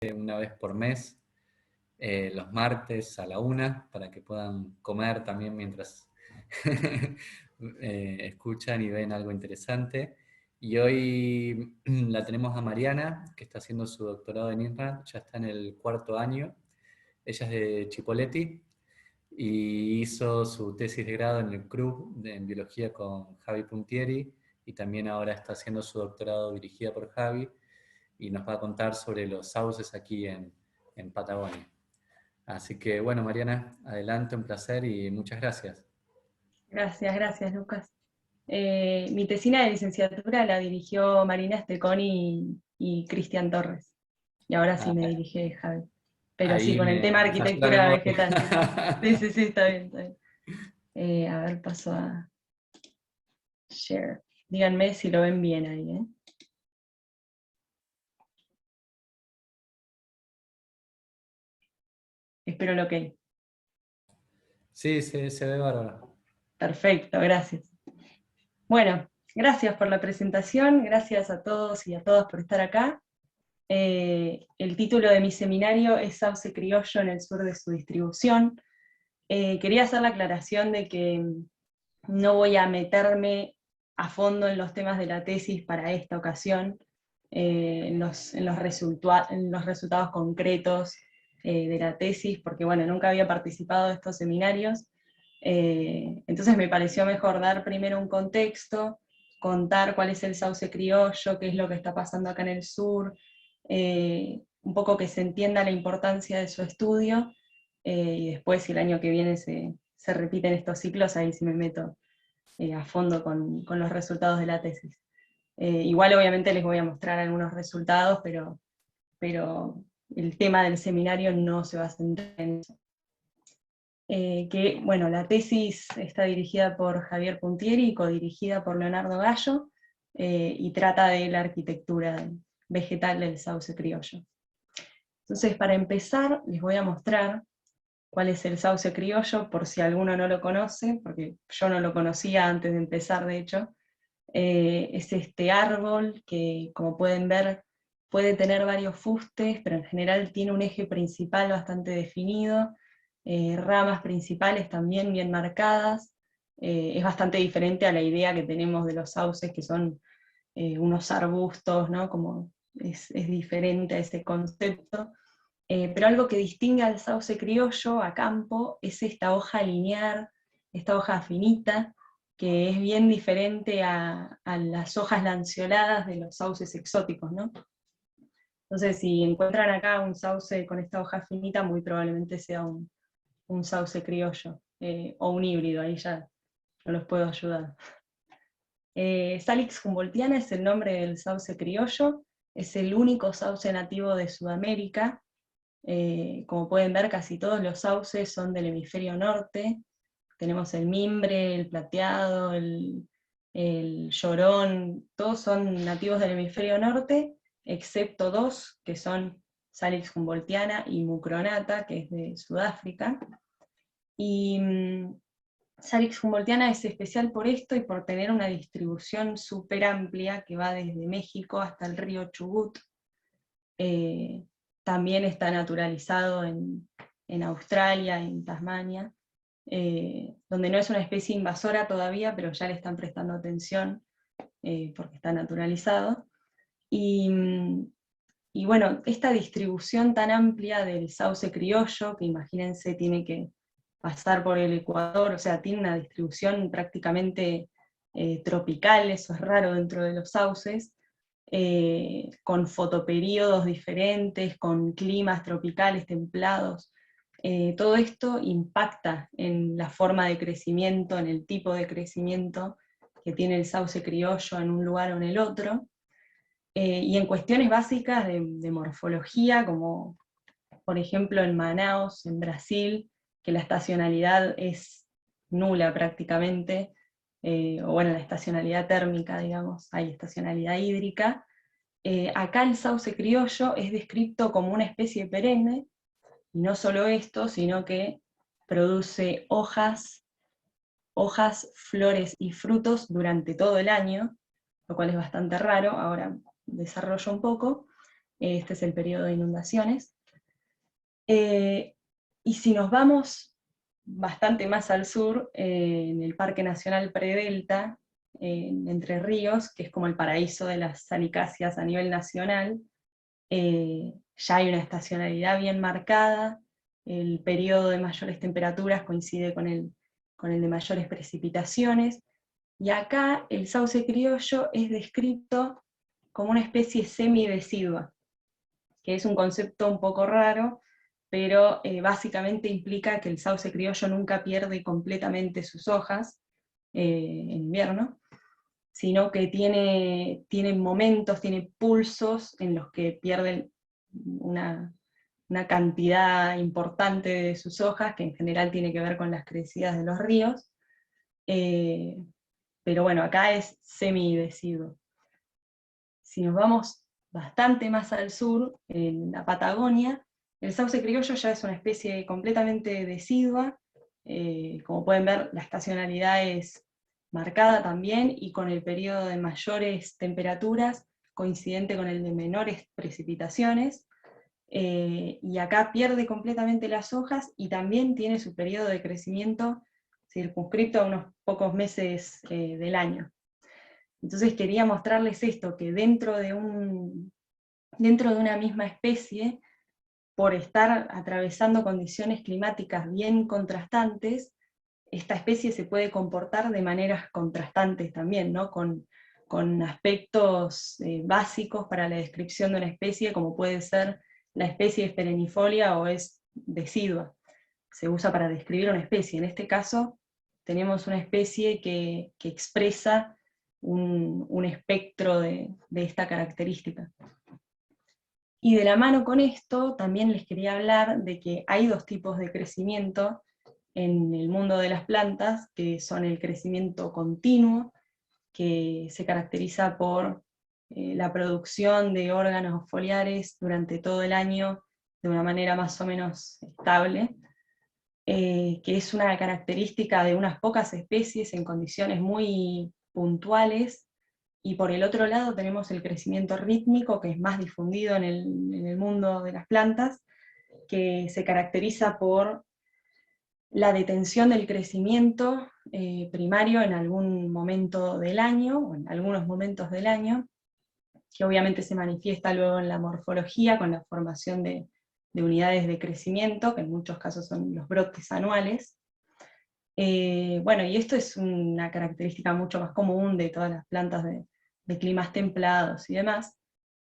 una vez por mes, los martes a la 1, para que puedan comer también mientras escuchan y ven algo interesante. Y hoy la tenemos a Mariana, que está haciendo su doctorado en INRAD, ya está en el 4.º año. Ella es de Chipoleti y hizo su tesis de grado en el CRUB en biología con Javi Puntieri, y también ahora está haciendo su doctorado dirigida por Javi, y nos va a contar sobre los sauces aquí en Patagonia. Así que bueno, Mariana, adelante, un placer y muchas gracias. Gracias, Lucas. Mi tesina de licenciatura la dirigió Marina Estecón y Cristian Torres. Y ahora sí Ah, me dirige Javi. Pero sí, ahí con el tema me falló la arquitectura memoria. vegetal. Sí, está bien, está bien. A ver, paso a share. Díganme si lo ven bien ahí, ¿eh? Espero lo que. Sí, se ve bárbaro. Perfecto, gracias. Bueno, gracias por la presentación, gracias a todos y a todas por estar acá. El título de mi seminario es Sauce criollo en el sur de su distribución. Quería hacer la aclaración de que no voy a meterme a fondo en los temas de la tesis para esta ocasión, en los resultados concretos de la tesis, porque bueno, nunca había participado de estos seminarios, entonces me pareció mejor dar primero un contexto, contar cuál es el sauce criollo, qué es lo que está pasando acá en el sur, un poco que se entienda la importancia de su estudio, y después si el año que viene se repiten estos ciclos, ahí sí me meto a fondo con los resultados de la tesis. Igual obviamente les voy a mostrar algunos resultados, pero el tema del seminario no se va a centrar en eso. Bueno, la tesis está dirigida por Javier Puntieri y codirigida por Leonardo Gallo, y trata de la arquitectura vegetal del sauce criollo. Entonces, para empezar, les voy a mostrar cuál es el sauce criollo, por si alguno no lo conoce, porque yo no lo conocía antes de empezar, de hecho. Es este árbol que, como pueden ver, puede tener varios fustes, pero en general tiene un eje principal bastante definido, ramas principales también bien marcadas. Es bastante diferente a la idea que tenemos de los sauces, que son unos arbustos, ¿no? Como es diferente a ese concepto. Pero algo que distingue al sauce criollo a campo es esta hoja lineal, esta hoja finita, que es bien diferente a las hojas lanceoladas de los sauces exóticos, ¿no? Entonces, si encuentran acá un sauce con esta hoja finita, muy probablemente sea un sauce criollo, o un híbrido, ahí ya no los puedo ayudar. Salix humboldtiana es el nombre del sauce criollo, es el único sauce nativo de Sudamérica. Como pueden ver, casi todos los sauces son del hemisferio norte. Tenemos el mimbre, el plateado, el llorón, todos son nativos del hemisferio norte, excepto dos, que son Salix humboldtiana y Mucronata, que es de Sudáfrica. Y Salix humboldtiana es especial por esto y por tener una distribución súper amplia que va desde México hasta el río Chubut. También está naturalizado en Australia, en Tasmania, donde no es una especie invasora todavía, pero ya le están prestando atención porque está naturalizado. Y bueno, esta distribución tan amplia del sauce criollo, que imagínense tiene que pasar por el Ecuador, o sea, tiene una distribución prácticamente tropical, eso es raro dentro de los sauces, con fotoperíodos diferentes, con climas tropicales templados. Todo esto impacta en la forma de crecimiento, en el tipo de crecimiento que tiene el sauce criollo en un lugar o en el otro, y en cuestiones básicas de morfología, como por ejemplo en Manaus, en Brasil, que la estacionalidad es nula prácticamente, o bueno, la estacionalidad térmica, digamos, hay estacionalidad hídrica. Acá el sauce criollo es descrito como una especie perenne, y no solo esto, sino que produce hojas, flores y frutos durante todo el año, lo cual es bastante raro, ahora desarrollo un poco. Este es el periodo de inundaciones. Y si nos vamos bastante más al sur, en el Parque Nacional Predelta, en Entre Ríos, que es como el paraíso de las salicáceas a nivel nacional, ya hay una estacionalidad bien marcada, el periodo de mayores temperaturas coincide con el de mayores precipitaciones, y acá el sauce criollo es descrito como una especie semidecidua, que es un concepto un poco raro, pero básicamente implica que el sauce criollo nunca pierde completamente sus hojas en invierno, sino que tiene momentos, tiene pulsos en los que pierden una cantidad importante de sus hojas, que en general tiene que ver con las crecidas de los ríos, pero bueno, acá es semideciduo. Si nos vamos bastante más al sur, en la Patagonia, el sauce criollo ya es una especie completamente decidua, como pueden ver la estacionalidad es marcada también, y con el periodo de mayores temperaturas coincidente con el de menores precipitaciones, y acá pierde completamente las hojas y también tiene su periodo de crecimiento circunscrito a unos pocos meses del año. Entonces quería mostrarles esto, que dentro de una misma especie, por estar atravesando condiciones climáticas bien contrastantes, esta especie se puede comportar de maneras contrastantes también, ¿no? Con aspectos básicos para la descripción de una especie, como puede ser la especie es perennifolia o es decidua. Se usa para describir una especie. En este caso tenemos una especie que expresa un espectro de esta característica. Y de la mano con esto, también les quería hablar de que hay dos tipos de crecimiento en el mundo de las plantas, que son el crecimiento continuo, que se caracteriza por la producción de órganos foliares durante todo el año de una manera más o menos estable, que es una característica de unas pocas especies en condiciones muy puntuales. Y por el otro lado tenemos el crecimiento rítmico, que es más difundido en el mundo de las plantas, que se caracteriza por la detención del crecimiento primario en algún momento del año, o en algunos momentos del año, que obviamente se manifiesta luego en la morfología con la formación de unidades de crecimiento, que en muchos casos son los brotes anuales. Bueno, y esto es una característica mucho más común de todas las plantas de climas templados y demás.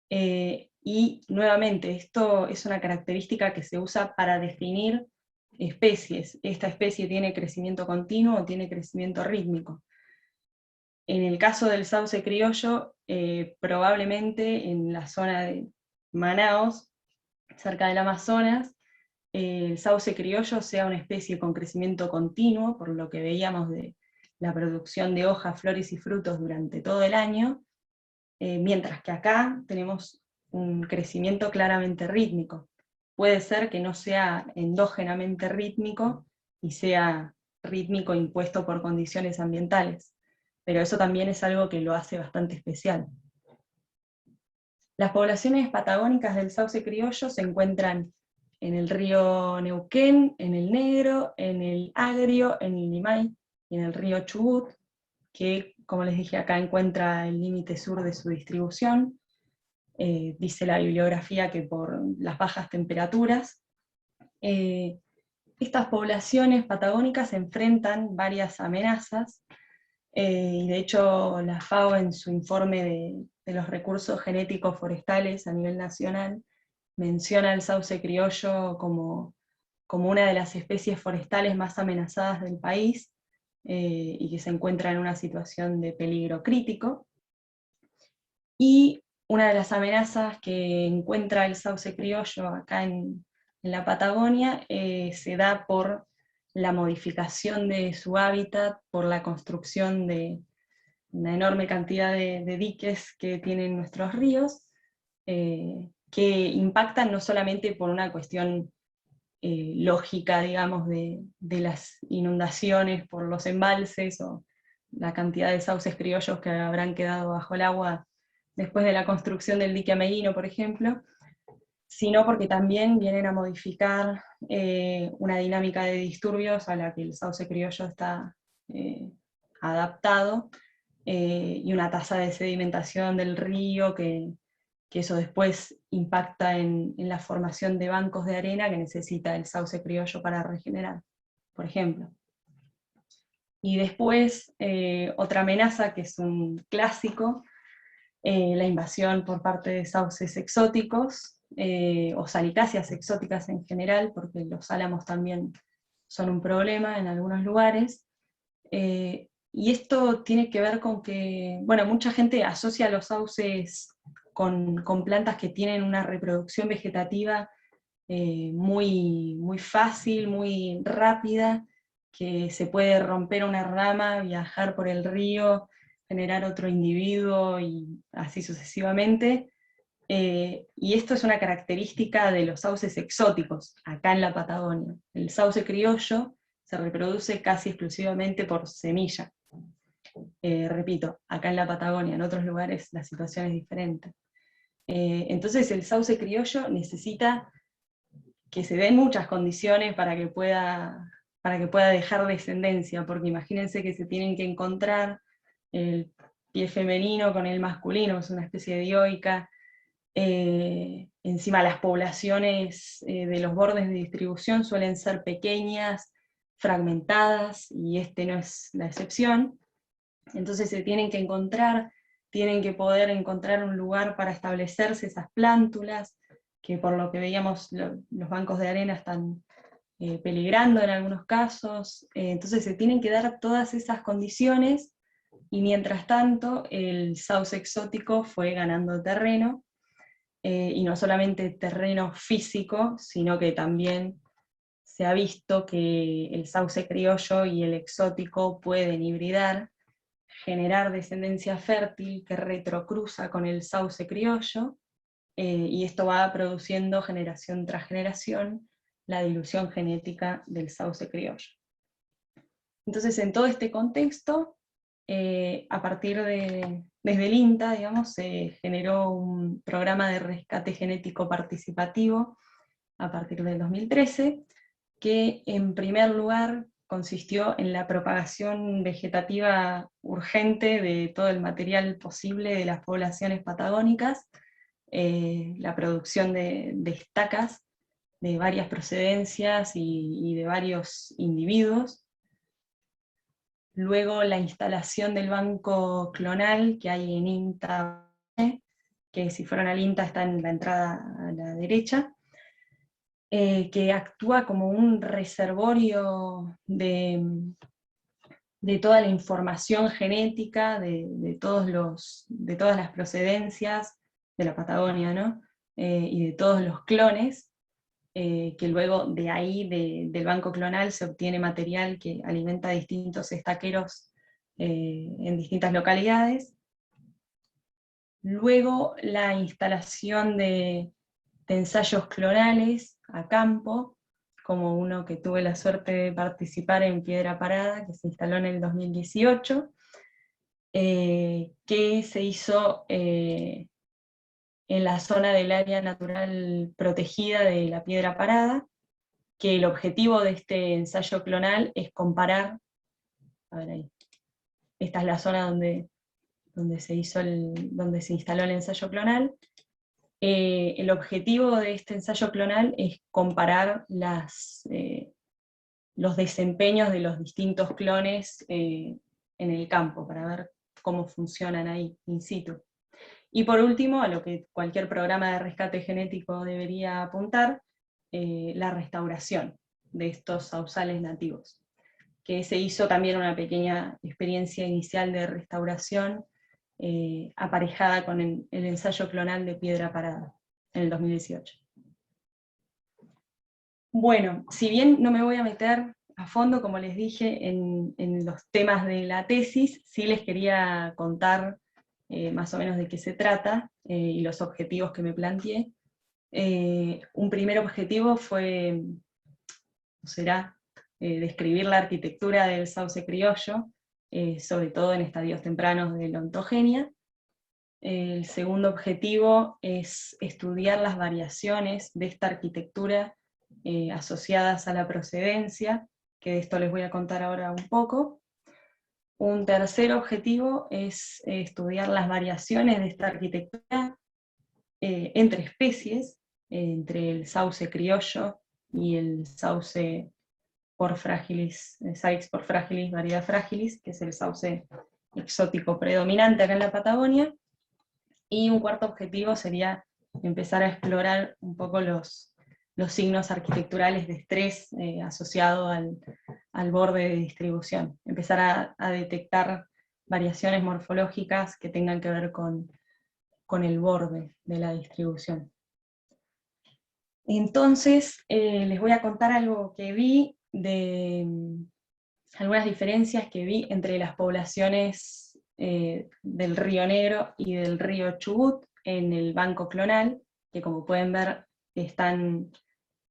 Y nuevamente, esto es una característica que se usa para definir especies. Esta especie tiene crecimiento continuo o tiene crecimiento rítmico. En el caso del sauce criollo, probablemente en la zona de Manaos, cerca del Amazonas, el sauce criollo sea una especie con crecimiento continuo, por lo que veíamos de la producción de hojas, flores y frutos durante todo el año, mientras que acá tenemos un crecimiento claramente rítmico. Puede ser que no sea endógenamente rítmico y sea rítmico impuesto por condiciones ambientales, pero eso también es algo que lo hace bastante especial. Las poblaciones patagónicas del sauce criollo se encuentran en el río Neuquén, en el Negro, en el Agrio, en el Limay y en el río Chubut, que, como les dije, acá encuentra el límite sur de su distribución. Dice la bibliografía que por las bajas temperaturas. Estas poblaciones patagónicas enfrentan varias amenazas, y de hecho la FAO en su informe de los recursos genéticos forestales a nivel nacional menciona el sauce criollo como una de las especies forestales más amenazadas del país, y que se encuentra en una situación de peligro crítico. Y una de las amenazas que encuentra el sauce criollo acá en la Patagonia se da por la modificación de su hábitat, por la construcción de una enorme cantidad de diques que tienen nuestros ríos, que impactan no solamente por una cuestión lógica, digamos, de las inundaciones por los embalses, o la cantidad de sauces criollos que habrán quedado bajo el agua después de la construcción del dique Ameguino, por ejemplo, sino porque también vienen a modificar una dinámica de disturbios a la que el sauce criollo está adaptado, y una tasa de sedimentación del río que eso después impacta en la formación de bancos de arena que necesita el sauce criollo para regenerar, por ejemplo. Y después, otra amenaza que es un clásico, la invasión por parte de sauces exóticos, o salicáceas exóticas en general, porque los álamos también son un problema en algunos lugares. Y esto tiene que ver con que, bueno, mucha gente asocia los sauces con plantas que tienen una reproducción vegetativa muy fácil, muy rápida, que se puede romper una rama, viajar por el río, generar otro individuo y así sucesivamente. Y esto es una característica de los sauces exóticos, acá en la Patagonia. El sauce criollo se reproduce casi exclusivamente por semilla. Repito, acá en la Patagonia, en otros lugares la situación es diferente. Entonces el sauce criollo necesita que se den muchas condiciones para que pueda dejar descendencia, porque imagínense que se tienen que encontrar el pie femenino con el masculino, es una especie de dioica. Encima las poblaciones de los bordes de distribución suelen ser pequeñas, fragmentadas, y este no es la excepción. Entonces se tienen que encontrar, tienen que poder encontrar un lugar para establecerse esas plántulas, que por lo que veíamos los bancos de arena están peligrando en algunos casos. Entonces se tienen que dar todas esas condiciones, y mientras tanto el sauce exótico fue ganando terreno, y no solamente terreno físico, sino que también se ha visto que el sauce criollo y el exótico pueden hibridar, generar descendencia fértil que retrocruza con el sauce criollo, y esto va produciendo generación tras generación la dilución genética del sauce criollo. Entonces, en todo este contexto, a partir desde el INTA, digamos, se generó un programa de rescate genético participativo a partir del 2013, que en primer lugar consistió en la propagación vegetativa urgente de todo el material posible de las poblaciones patagónicas, la producción de estacas de varias procedencias y de varios individuos. Luego la instalación del banco clonal que hay en INTA, que si fueron al INTA está en la entrada a la derecha, que actúa como un reservorio de toda la información genética de todas las procedencias de la Patagonia, ¿no? Y de todos los clones, que luego de ahí, del banco clonal, se obtiene material que alimenta distintos estaqueros en distintas localidades. Luego la instalación de ensayos clonales a campo, como uno que tuve la suerte de participar en Piedra Parada, que se instaló en el 2018, que se hizo en la zona del área natural protegida de la Piedra Parada, que el objetivo de este ensayo clonal es comparar, a ver ahí, esta es la zona donde se instaló el ensayo clonal. El objetivo de este ensayo clonal es comparar los desempeños de los distintos clones en el campo, para ver cómo funcionan ahí, in situ. Y por último, a lo que cualquier programa de rescate genético debería apuntar, la restauración de estos sausales nativos, que se hizo también una pequeña experiencia inicial de restauración aparejada con el ensayo clonal de Piedra Parada en el 2018. Bueno, si bien no me voy a meter a fondo, como les dije, en los temas de la tesis, sí les quería contar más o menos de qué se trata y los objetivos que me planteé. Un primer objetivo será describir la arquitectura del sauce criollo, sobre todo en estadios tempranos de la ontogenia. El segundo objetivo es estudiar las variaciones de esta arquitectura asociadas a la procedencia, que de esto les voy a contar ahora un poco. Un tercer objetivo es estudiar las variaciones de esta arquitectura entre especies, entre el sauce criollo y el sauce porfragilis, Salix porfragilis, variedad fragilis, que es el sauce exótico predominante acá en la Patagonia. Y un cuarto objetivo sería empezar a explorar un poco los signos arquitecturales de estrés asociado al borde de distribución. Empezar a detectar variaciones morfológicas que tengan que ver con el borde de la distribución. Entonces, les voy a contar algo que vi algunas diferencias que vi entre las poblaciones del Río Negro y del río Chubut en el banco clonal, que como pueden ver están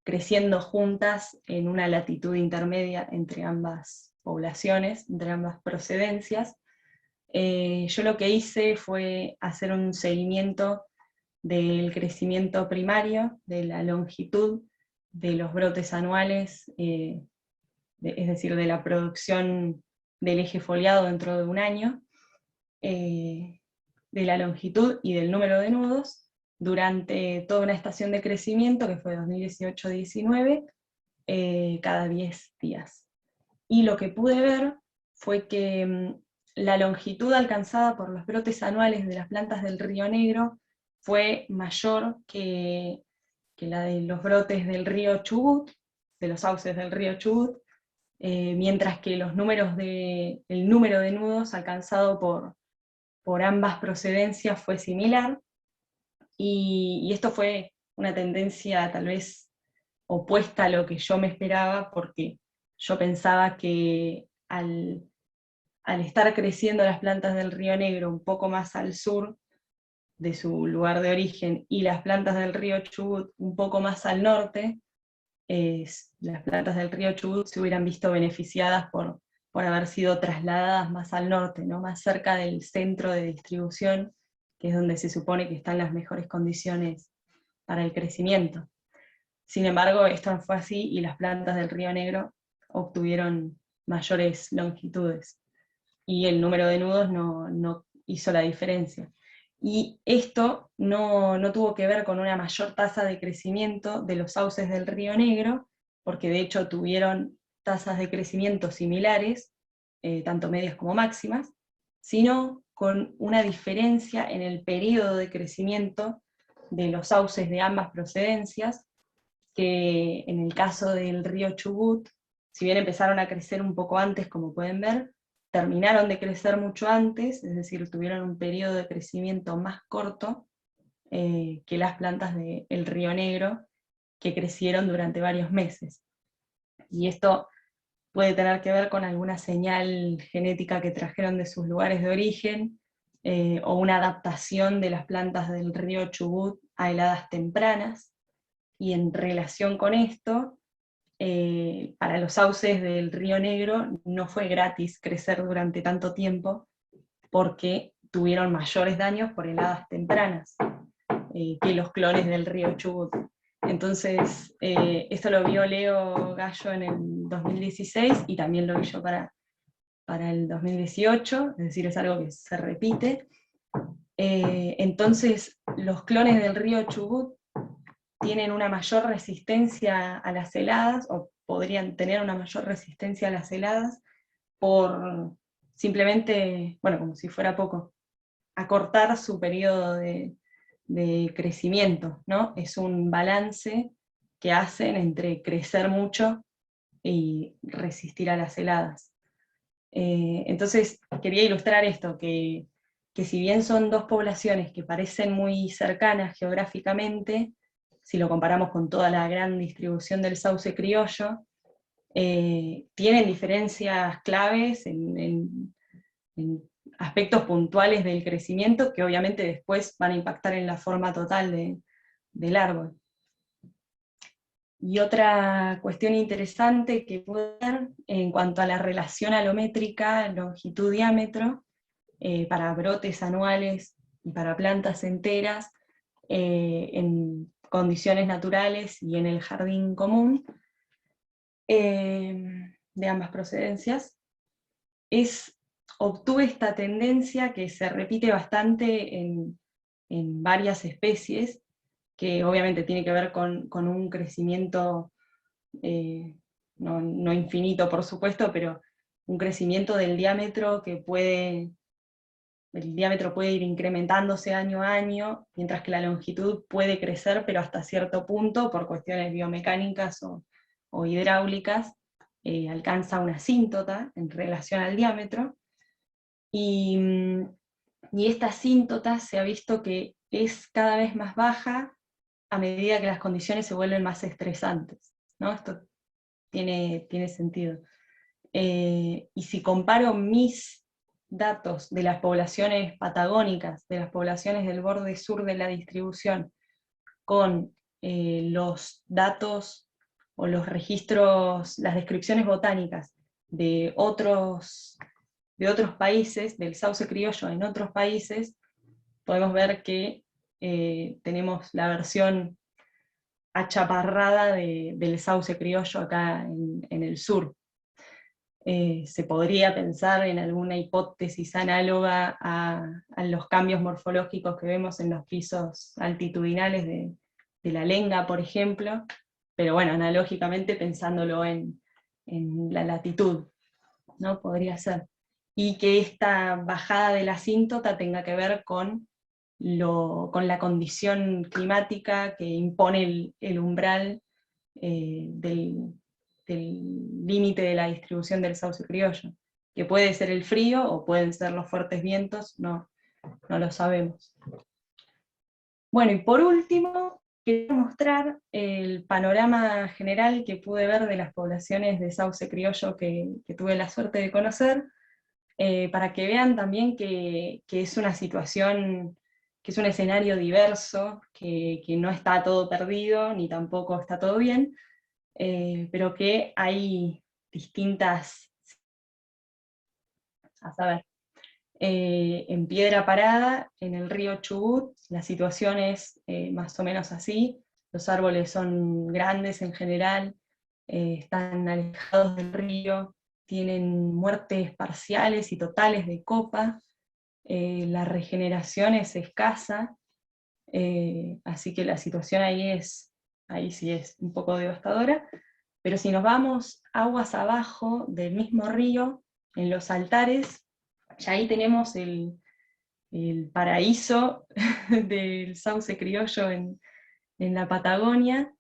creciendo juntas en una latitud intermedia entre ambas poblaciones, entre ambas procedencias. Yo lo que hice fue hacer un seguimiento del crecimiento primario, de la longitud de los brotes anuales, es decir, de la producción del eje foliado dentro de un año, de la longitud y del número de nudos, durante toda una estación de crecimiento, que fue 2018-19, cada 10 días. Y lo que pude ver fue que la longitud alcanzada por los brotes anuales de las plantas del Río Negro fue mayor que la de los brotes del río Chubut, de los sauces del río Chubut, mientras que el número de nudos alcanzado por ambas procedencias fue similar, y esto fue una tendencia tal vez opuesta a lo que yo me esperaba, porque yo pensaba que al estar creciendo las plantas del Río Negro un poco más al sur de su lugar de origen, y las plantas del río Chubut un poco más al norte, las plantas del río Chubut se hubieran visto beneficiadas por haber sido trasladadas más al norte, ¿no? Más cerca del centro de distribución, que es donde se supone que están las mejores condiciones para el crecimiento. Sin embargo, esto no fue así, y las plantas del Río Negro obtuvieron mayores longitudes, y el número de nudos no hizo la diferencia. Y esto no tuvo que ver con una mayor tasa de crecimiento de los sauces del Río Negro, porque de hecho tuvieron tasas de crecimiento similares, tanto medias como máximas, sino con una diferencia en el periodo de crecimiento de los sauces de ambas procedencias, que en el caso del río Chubut, si bien empezaron a crecer un poco antes, como pueden ver, terminaron de crecer mucho antes, es decir, tuvieron un periodo de crecimiento más corto que las plantas del Río Negro, que crecieron durante varios meses. Y esto puede tener que ver con alguna señal genética que trajeron de sus lugares de origen, o una adaptación de las plantas del río Chubut a heladas tempranas. Y en relación con esto, para los sauces del Río Negro no fue gratis crecer durante tanto tiempo, porque tuvieron mayores daños por heladas tempranas que los clones del río Chubut. Entonces, esto lo vio Leo Gallo en el 2016, y también lo vi yo para el 2018, es decir, es algo que se repite. Entonces, los clones del río Chubut tienen una mayor resistencia a las heladas, o podrían tener una mayor resistencia a las heladas, por simplemente, bueno, como si fuera poco, acortar su periodo de crecimiento, ¿no? Es un balance que hacen entre crecer mucho y resistir a las heladas. Entonces, quería ilustrar esto, que si bien son dos poblaciones que parecen muy cercanas geográficamente, si lo comparamos con toda la gran distribución del sauce criollo, tienen diferencias claves en aspectos puntuales del crecimiento, que obviamente después van a impactar en la forma total del árbol. Y otra cuestión interesante que pude ver en cuanto a la relación alométrica longitud-diámetro, para brotes anuales para plantas enteras en condiciones naturales y en el jardín común, de ambas procedencias, obtuve esta tendencia que se repite bastante en varias especies, que obviamente tiene que ver con un crecimiento, no infinito por supuesto, pero un crecimiento del diámetro el diámetro puede ir incrementándose año a año, mientras que la longitud puede crecer, pero hasta cierto punto, por cuestiones biomecánicas o hidráulicas, alcanza una asíntota en relación al diámetro, y esta asíntota se ha visto que es cada vez más baja a medida que las condiciones se vuelven más estresantes, ¿no? Esto tiene sentido. Y si comparo mis datos de las poblaciones patagónicas, de las poblaciones del borde sur de la distribución, con los datos o los registros, las descripciones botánicas de otros países, del sauce criollo en otros países, podemos ver que tenemos la versión achaparrada del sauce criollo acá en el sur. Se podría pensar en alguna hipótesis análoga a los cambios morfológicos que vemos en los pisos altitudinales de la Lenga, por ejemplo, pero bueno, analógicamente pensándolo en la latitud, ¿no? Podría ser. Y que esta bajada de la asíntota tenga que ver con la condición climática que impone el umbral del límite de la distribución del sauce criollo, que puede ser el frío o pueden ser los fuertes vientos, no lo sabemos. Bueno, y por último, quería mostrar el panorama general que pude ver de las poblaciones de sauce criollo que tuve la suerte de conocer, para que vean también que es una situación, que es un escenario diverso, que no está todo perdido, ni tampoco está todo bien, pero que hay distintas, a saber, en Piedra Parada, en el río Chubut, la situación es más o menos así, los árboles son grandes en general, están alejados del río, tienen muertes parciales y totales de copa, la regeneración es escasa, así que la situación ahí sí es un poco devastadora, pero si nos vamos aguas abajo del mismo río, en los altares, ya ahí tenemos el paraíso del sauce criollo en la Patagonia,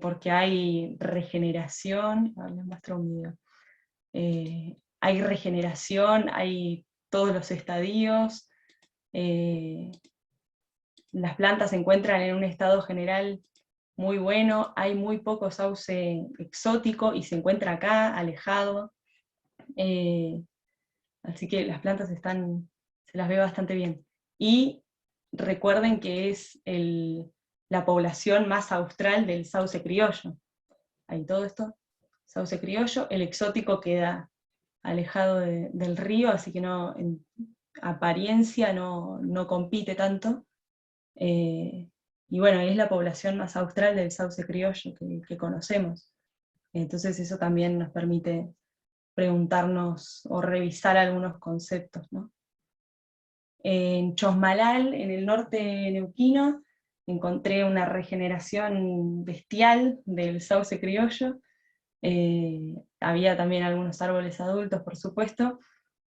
porque hay regeneración, a ver, les muestro un video. Hay regeneración, hay todos los estadios, las plantas se encuentran en un estado general muy bueno, hay muy poco sauce exótico y se encuentra acá, alejado, así que las plantas se las ve bastante bien. Y recuerden que es la población más austral del sauce criollo. Ahí todo esto, sauce criollo, el exótico queda alejado del río, así que no, en apariencia no compite tanto. Y bueno, es la población más austral del sauce criollo que conocemos. Entonces eso también nos permite preguntarnos o revisar algunos conceptos, ¿no? En Chosmalal, en el norte neuquino, encontré una regeneración bestial del sauce criollo. Había también algunos árboles adultos, por supuesto,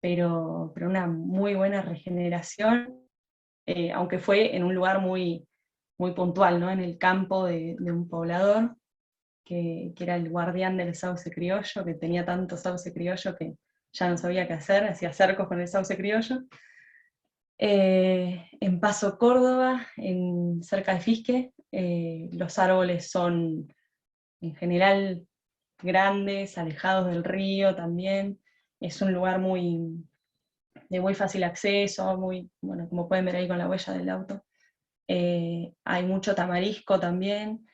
pero una muy buena regeneración, aunque fue en un lugar muy puntual, ¿no? En el campo de un poblador, que era el guardián del sauce criollo, que tenía tanto sauce criollo que ya no sabía qué hacer, hacía cercos con el sauce criollo. En Paso Córdoba, cerca de Fisque, los árboles son en general grandes, alejados del río también. Es un lugar de muy fácil acceso, bueno, como pueden ver ahí con la huella del auto. Hay mucho tamarisco también,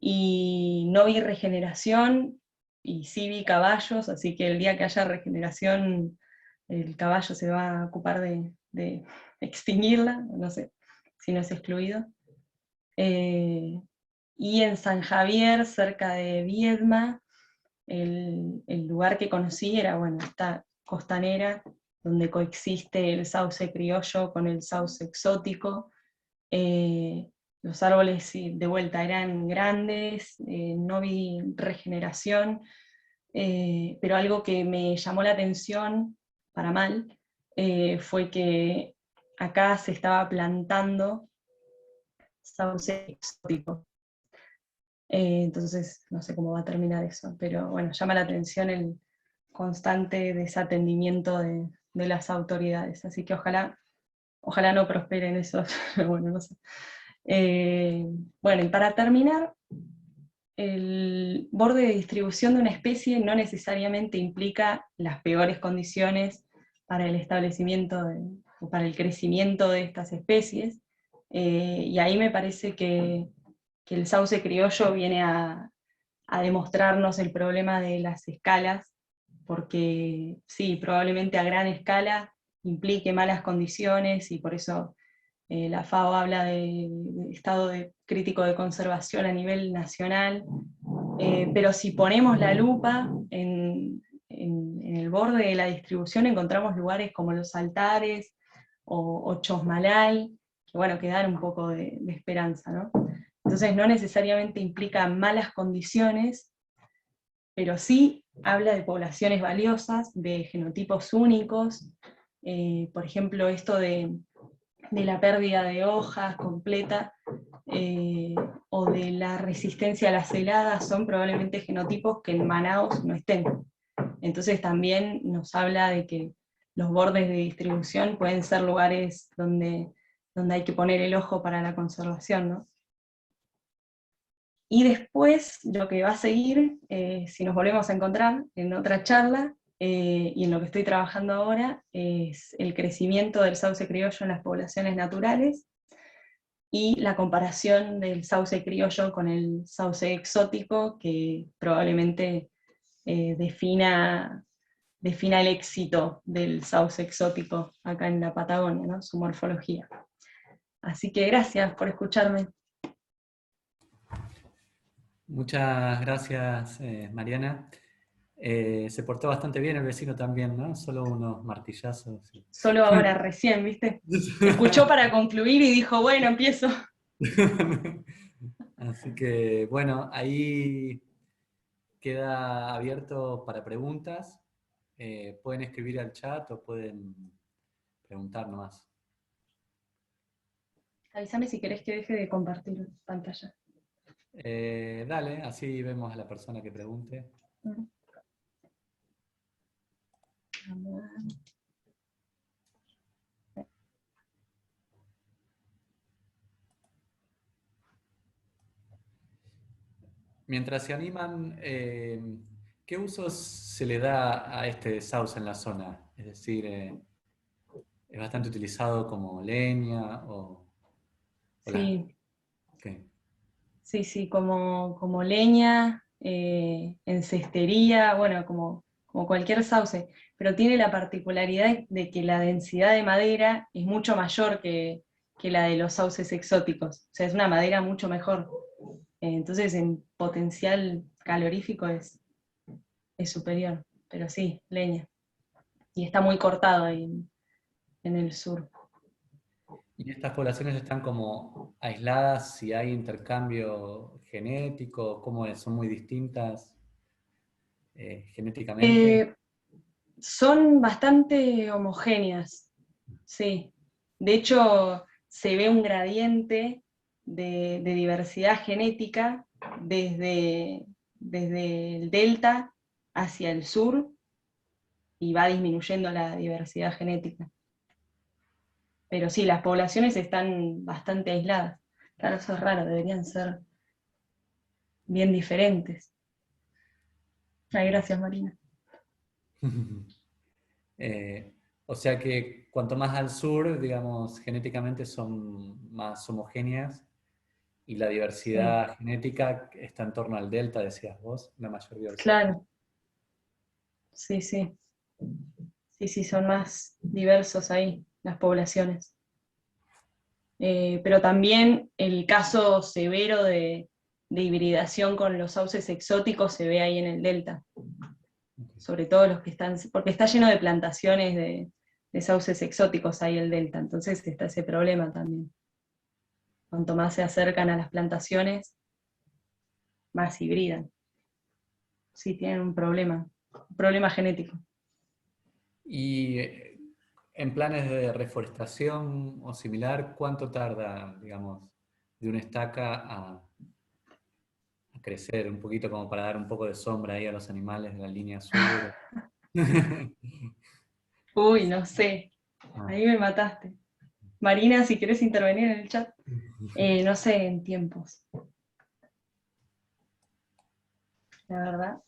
y no vi regeneración, y sí vi caballos, así que el día que haya regeneración, el caballo se va a ocupar de extinguirla, no sé si no es excluido. Y en San Javier, cerca de Viedma, el lugar que conocí era, bueno, esta costanera, donde coexiste el sauce criollo con el sauce exótico. Los árboles sí, de vuelta eran grandes, no vi regeneración, pero algo que me llamó la atención, para mal, fue que acá se estaba plantando sauce exótico. Entonces, no sé cómo va a terminar eso, pero bueno, llama la atención el constante desatendimiento de las autoridades, así que ojalá no prosperen esos, bueno, no sé. Bueno, y para terminar, el borde de distribución de una especie no necesariamente implica las peores condiciones para el establecimiento o para el crecimiento de estas especies, y ahí me parece que el sauce criollo viene a demostrarnos el problema de las escalas, porque sí, probablemente a gran escala implique malas condiciones, y por eso la FAO habla de estado crítico de conservación a nivel nacional, pero si ponemos la lupa en el borde de la distribución, encontramos lugares como los Altares o Chosmalal, que bueno, que dan un poco de esperanza, ¿no? Entonces no necesariamente implica malas condiciones, pero sí habla de poblaciones valiosas, de genotipos únicos, por ejemplo, esto de la pérdida de hojas completa, o de la resistencia a las heladas, son probablemente genotipos que en Manaos no estén. Entonces también nos habla de que los bordes de distribución pueden ser lugares donde hay que poner el ojo para la conservación, ¿no? Y después, lo que va a seguir, si nos volvemos a encontrar en otra charla, y en lo que estoy trabajando ahora, es el crecimiento del sauce criollo en las poblaciones naturales, y la comparación del sauce criollo con el sauce exótico, que probablemente defina el éxito del sauce exótico acá en la Patagonia, ¿no? Su morfología. Así que gracias por escucharme. Muchas gracias, Mariana. Se portó bastante bien el vecino también, ¿no? Solo unos martillazos. Solo ahora, recién, ¿viste? Escuchó para concluir y dijo, bueno, empiezo. Así que, bueno, ahí queda abierto para preguntas. Pueden escribir al chat o pueden preguntar nomás. Avísame si querés que deje de compartir pantalla. Dale, así vemos a la persona que pregunte. Mientras se animan, ¿qué usos se le da a este sauce en la zona? Es decir, ¿es bastante utilizado como leña o las... Sí, ¿qué? sí, como leña, en cestería, bueno, como cualquier sauce, pero tiene la particularidad de que la densidad de madera es mucho mayor que la de los sauces exóticos, o sea, es una madera mucho mejor. Entonces en potencial calorífico es superior, pero sí, leña. Y está muy cortado ahí en el sur. ¿Y estas poblaciones están como aisladas si hay intercambio genético? ¿Cómo es? ¿Son muy distintas genéticamente? Eh, Son bastante homogéneas, sí. De hecho, se ve un gradiente de diversidad genética desde el delta hacia el sur, y va disminuyendo la diversidad genética. Pero sí, las poblaciones están bastante aisladas. Claro, eso es raro, deberían ser bien diferentes. Ay, gracias, Marina. Eh, o sea que cuanto más al sur, digamos, genéticamente son más homogéneas y la Sí, diversidad genética está en torno al delta, decías vos, la mayor diversidad. claro, sí, sí. Sí, son más diversos ahí. las poblaciones. Pero también el caso severo de hibridación con los sauces exóticos se ve ahí en el delta, sobre todo los que están, porque está lleno de plantaciones de sauces exóticos ahí el delta, entonces está ese problema también. Cuanto más se acercan a las plantaciones, más hibridan. Sí, tienen un problema genético. Y en planes de reforestación o similar, ¿cuánto tarda, digamos, de una estaca a crecer un poquito como para dar un poco de sombra ahí a los animales de la línea sur? Uy, no sé, Ah. ahí me mataste. Marina, si quieres intervenir en el chat. No sé, en tiempos. La verdad.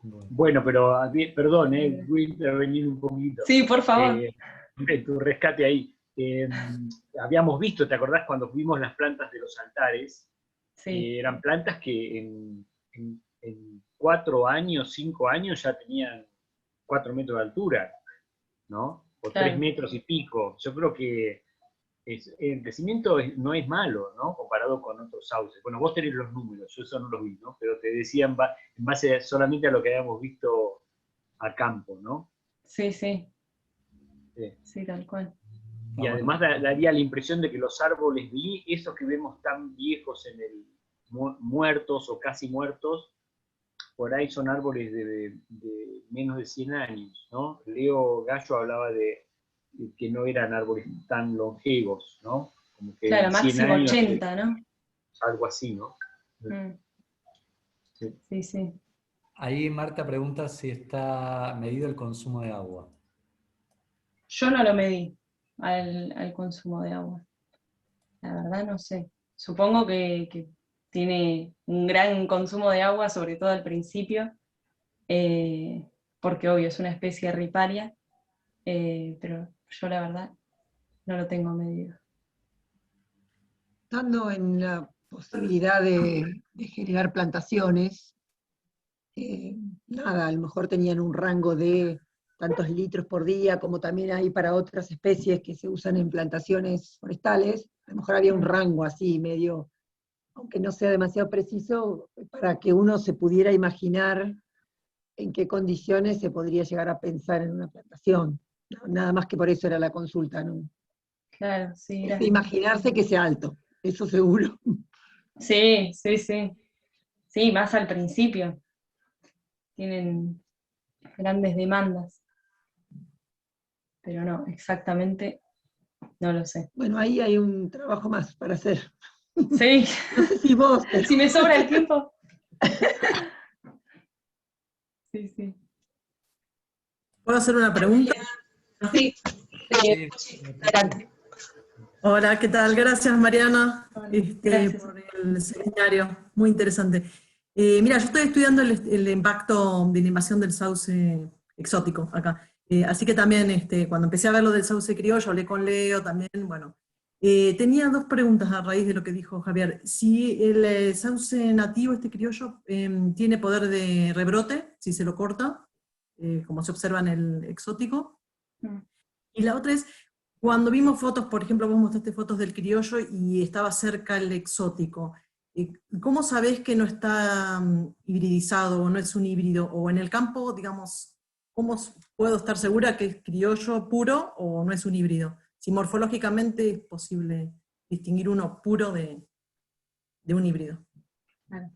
Bueno, pero perdón, voy a intervenir un poquito Sí, por favor. en tu rescate ahí. Habíamos visto, ¿te acordás cuando vimos las plantas de los altares? Sí, Eran plantas que en 4 años, 5 años ya tenían 4 metros de altura, ¿no? O 3 claro. metros y pico. Yo creo que el crecimiento no es malo, ¿no? Comparado con otros sauces. Bueno, vos tenés los números, yo eso no los vi, ¿no? Pero te decía en base solamente a lo que habíamos visto a campo, ¿no? Sí, sí. Sí. Sí, tal cual. Y además daría la impresión de que los árboles, esos que vemos tan viejos en el muertos o casi muertos, por ahí son árboles de menos de 100 años, ¿no? Leo Gallo hablaba de que no eran árboles tan longevos, ¿no? Como que Claro, en 100 máximo años, 80, ¿no? algo así, ¿no? Sí. Sí, sí. Ahí Marta pregunta si está medido el consumo de agua. Yo no lo medí al consumo de agua. La verdad no sé. Supongo que tiene un gran consumo de agua, sobre todo al principio, porque obvio es una especie riparia, pero yo la verdad no lo tengo medido. Estando en la posibilidad de generar plantaciones, nada, a lo mejor tenían un rango de tantos litros por día, como también hay para otras especies que se usan en plantaciones forestales, a lo mejor había un rango así, medio, aunque no sea demasiado preciso, para que uno se pudiera imaginar en qué condiciones se podría llegar a pensar en una plantación. Nada más que por eso era la consulta, ¿no? Claro, sí, Es de imaginarse que sea alto, eso seguro. sí, sí, sí. Sí, más al principio. Tienen grandes demandas. Pero no, exactamente no lo sé. Bueno, ahí hay un trabajo más para hacer. Sí, No sé si vos, pero... si me sobra el tiempo. Sí, sí. ¿Puedo hacer una pregunta? Sí, Adelante. Hola, ¿qué tal? Gracias, Mariana, Gracias. por el seminario. Muy interesante. Mira, yo estoy estudiando el impacto de la invasión del sauce exótico acá. Así que también, cuando empecé a ver lo del sauce criollo, hablé con Leo también, bueno. Tenía dos preguntas a raíz de lo que dijo Javier. Si el sauce nativo, este criollo, tiene poder de rebrote, si se lo corta, como se observa en el exótico. Y la otra es, cuando vimos fotos, por ejemplo, vos mostraste fotos del criollo y estaba cerca el exótico, ¿cómo sabés que no está hibridizado o no es un híbrido? O en el campo, digamos, ¿cómo puedo estar segura que es criollo puro o no es un híbrido? Si morfológicamente es posible distinguir uno puro de un híbrido. Claro.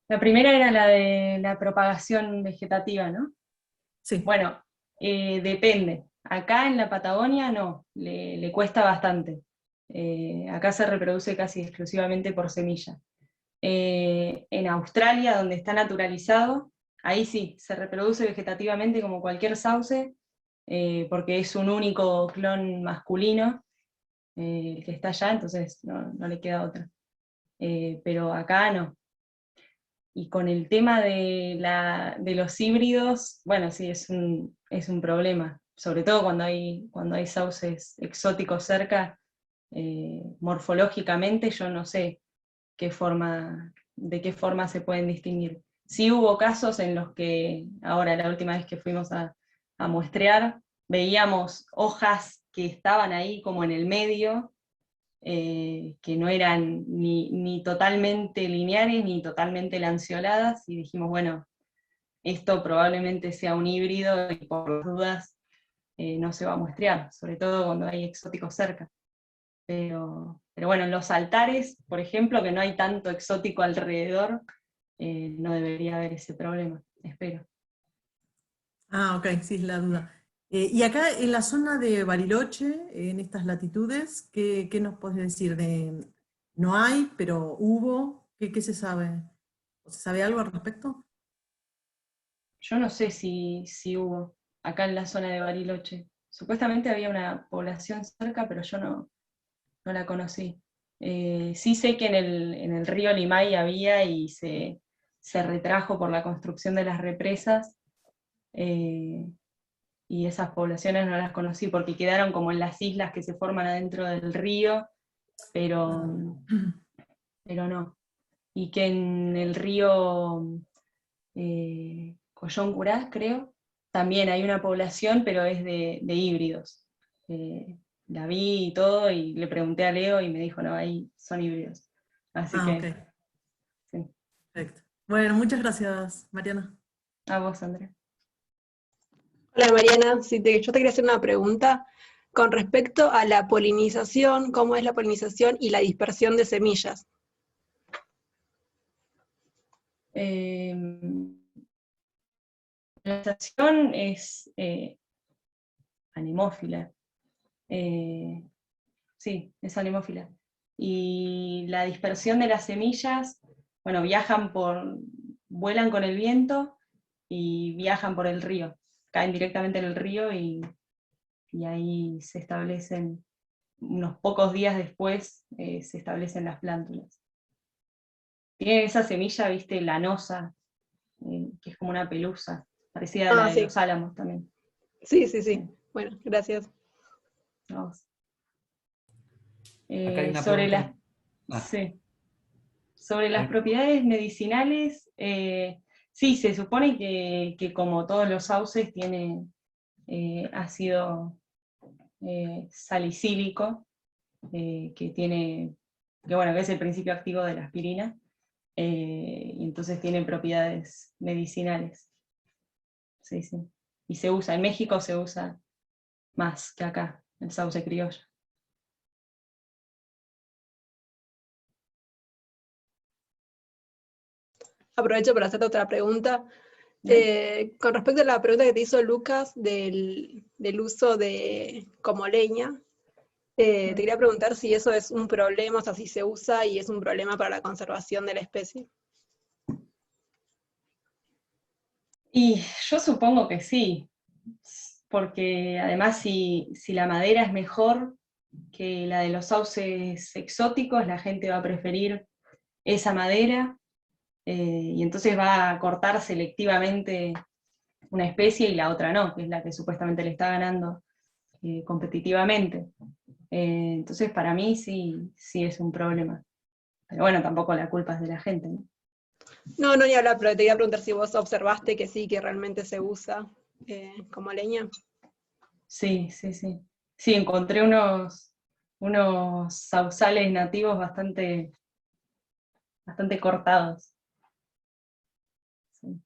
La primera era la de la propagación vegetativa, ¿no? Sí. Bueno, depende. Acá en la Patagonia no, le cuesta bastante. Acá se reproduce casi exclusivamente por semilla. En Australia, donde está naturalizado, ahí sí, se reproduce vegetativamente como cualquier sauce, porque es un único clon masculino el que está allá, entonces no le queda otra. Pero acá no. Y con el tema de los híbridos, bueno, sí, es un problema, sobre todo cuando hay sauces exóticos cerca, morfológicamente yo no sé de qué forma se pueden distinguir. Sí hubo casos en los que, ahora la última vez que fuimos a muestrear, veíamos hojas que estaban ahí como en el medio, que no eran ni totalmente lineares ni totalmente lanceoladas, y dijimos, bueno, esto probablemente sea un híbrido y por las dudas no se va a muestrear, sobre todo cuando hay exóticos cerca. Pero bueno, en los altares, por ejemplo, que no hay tanto exótico alrededor, no debería haber ese problema, espero. Ah, ok, sí, es la duda. Y acá en la zona de Bariloche, en estas latitudes, ¿qué nos puedes decir? No hay, pero hubo, ¿qué se sabe? ¿Se sabe algo al respecto? Yo no sé si hubo acá en la zona de Bariloche. Supuestamente había una población cerca, pero yo no la conocí. Sí sé que en el río Limay había y se retrajo por la construcción de las represas, y esas poblaciones no las conocí porque quedaron como en las islas que se forman adentro del río, pero no. Y que en el río Coyoncurá, creo, también hay una población, pero es de híbridos. La vi y todo, y le pregunté a Leo y me dijo, no, ahí son híbridos. Así Ah, ok, que, sí. perfecto. Bueno, muchas gracias, Mariana. A vos, Andrea. Hola Mariana, yo te quería hacer una pregunta con respecto a la polinización, cómo es la polinización y la dispersión de semillas. La estación es anemófila. Sí, es anemófila. Y la dispersión de las semillas, bueno, vuelan con el viento y viajan por el río. Caen directamente en el río y ahí se establecen, unos pocos días después, se establecen las plántulas. Tienen esa semilla, viste, lanosa, que es como una pelusa, parecida a la de Sí. los álamos también. Sí. Sí. Bueno, gracias. Vamos. Acá hay una Sobre pregunta. sí. Sobre las propiedades medicinales, sí, se supone que como todos los sauces tiene ácido salicílico, que bueno, que es el principio activo de la aspirina, y entonces tiene propiedades medicinales. Sí, sí. Y se usa, en México se usa más que acá, el sauce criollo. Aprovecho para hacerte otra pregunta. Con respecto a la pregunta que te hizo Lucas del uso como leña, te quería preguntar si eso es un problema, o sea, si se usa y es un problema para la conservación de la especie. Y yo supongo que sí, porque además si la madera es mejor que la de los sauces exóticos, la gente va a preferir esa madera, y entonces va a cortar selectivamente una especie y la otra no, que es la que supuestamente le está ganando competitivamente. Entonces para mí sí es un problema. Pero bueno, tampoco la culpa es de la gente, ¿no? No, ni hablar, pero te quería preguntar si vos observaste que sí, que realmente se usa como leña. Sí. Sí, encontré unos sausales nativos bastante cortados. Sí.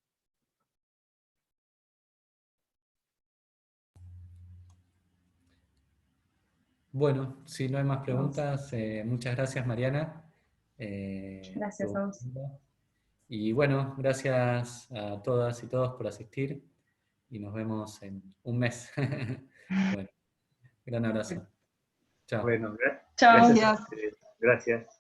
Bueno, si no hay más preguntas, muchas gracias, Mariana. Gracias a vos. Y bueno, gracias a todas y todos por asistir y nos vemos en un mes. Bueno, gran abrazo. Chao. Bueno, Chao. gracias a ustedes. Gracias.